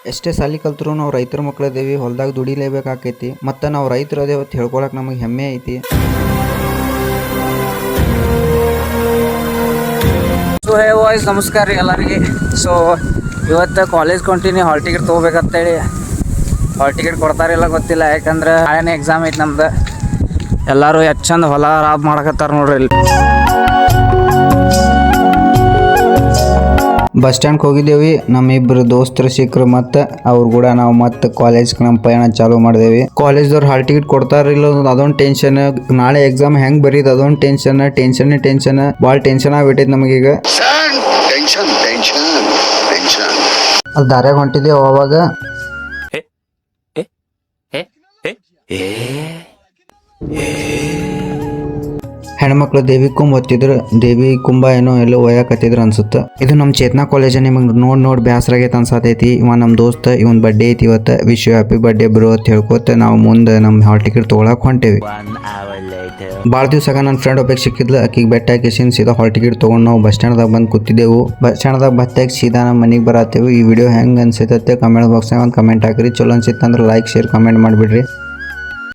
ಎಷ್ಟೇ ಸಾಲಿ ಕಲ್ತ್ರು ನಾವು ರೈತರ ಮಕ್ಕಳದೇವಿ, ಹೊಲದಾಗ ದುಡಿಲೇಬೇಕಾಕೈತಿ. ಮತ್ತು ನಾವು ರೈತರು ಅದೇ ಹೊತ್ತು ಹೇಳ್ಕೊಳಕ್ಕೆ ನಮಗೆ ಹೆಮ್ಮೆ ಐತಿ. ಸೊ ಹೇ ವಾಯ್ಸ್ ನಮಸ್ಕಾರ ರೀ ಎಲ್ಲರಿಗೆ. ಸೊ ಇವತ್ತು ಕಾಲೇಜ್ ಕೊಂಟಿನಿ, ಹಾಲ್ ಟಿಕೆಟ್ ತೊಗೋಬೇಕಂತೇಳಿ. ಹಾಲ್ ಟಿಕೆಟ್ ಕೊಡ್ತಾರಿಲ್ಲ ಗೊತ್ತಿಲ್ಲ, ಯಾಕಂದ್ರೆ ನಾಳೆನೇ ಎಕ್ಸಾಮ್ ಐತಿ ನಮ್ದು. ಎಲ್ಲರೂ ಎಷ್ಟು ಚಂದ ಹೊಲ ರಾಬ್ ಮಾಡಕತ್ತಾರ ನೋಡ್ರಿ ಇಲ್ಲಿ. ಬಸ್ ಸ್ಟ್ಯಾಂಡ್ಗೆ ಹೋಗಿದ್ದೇವಿ. ನಮ್ಮಿಬ್ಬರು ದೋಸ್ತರು ಸಿಕ್ಕರು, ಮತ್ತು ಅವ್ರು ಕೂಡ ನಾವು ಮತ್ತೆ ಕಾಲೇಜ್ಗೆ ನಮ್ಮ ಪಯಣ ಚಾಲೂ ಮಾಡಿದೇವಿ. ಕಾಲೇಜ್ದವ್ರು ಹಾಲ್ ಟಿಕೆಟ್ ಕೊಡ್ತಾರಿಲ್ಲ ಅದೊಂದು ಟೆನ್ಷನ್, ನಾಳೆ ಎಕ್ಸಾಮ್ ಹೆಂಗೆ ಬರೀದು ಅದೊಂದು ಟೆನ್ಷನ್ ಭಾಳ ಟೆನ್ಷನ್ ಆಗ್ಬಿಟ್ಟೈತೆ ನಮಗೀಗ. ಅಲ್ಲಿ ದಾರ್ಯಾಗ ಹೊಂಟಿದ್ದೇವೆ. ಅವಾಗ ಹೆಣ್ಮಕ್ಳು ದೇವಿ ಕುಂಭ ಹೊತ್ತಿದ್ರು. ದೇವಿ ಕುಂಭ ಎಲ್ಲೋ ಒಯ್ಯಾಕತ್ತಿದ್ರು ಅನ್ಸುತ್ತೆ. ಇದು ನಮ್ಮ ಚೇತನಾ ಕಾಲೇಜ್. ನಿಮಗೆ ನೋಡಿ ಬ್ಯಾಸರ ಆಗೈತೆ ಅನ್ಸತೈತಿ. ಇವ ನಮ್ಮ ದೋಸ್ತ, ಇವನ್ ಬರ್ಡೇ ಐತಿ ಇವತ್ತು. Wish you happy birthday bro ಅಂತ ಹೇಳ್ಕೊತ ನಾವು ಮುಂದೆ ನಮ್ಮ ಹಾಲ್ ಟಿಕೆಟ್ ತೊಗೊಳಕ್ ಹೊಂಟೇವಿ. ಭಾಳ ದಿವ್ಸ ನನ್ನ ಫ್ರೆಂಡ್ ಒಬ್ಬಕ್ಕೆ ಸಿಕ್ಕಿದ್ಲು. ಆಕಿಗೆ ಬೆಟ್ಟ ಹಾಕಿಸಿನ್ ಸೀದಾ ಹಾಲ್ ಟಿಕೆಟ್ ತೊಗೊಂಡು ನಾವು ಬಸ್ ಸ್ಟ್ಯಾಂಡ್ದಾಗ ಬಂದು ಕೂತಿದ್ದೆವು. ಬಸ್ ಸ್ಟ್ಯಾಂಡ್ದಾಗ ಬತ್ತಾಗ ಸೀದಾ ನಮ್ಮ ಮನೆಗೆ ಬರತ್ತೇವೆ. ಈ ವಿಡಿಯೋ ಹೆಂಗೆ ಅನ್ಸೈತೆ ಕಮೆಂಟ್ ಬಾಕ್ಸ್ನಾಗ ಒಂದು ಕಮೆಂಟ್ ಹಾಕಿರಿ. ಚಲೋ ಅನ್ಸಿತ್ತಂದ್ರೆ ಲೈಕ್ ಶೇರ್ ಕಮೆಂಟ್ ಮಾಡಿಬಿಡ್ರಿ.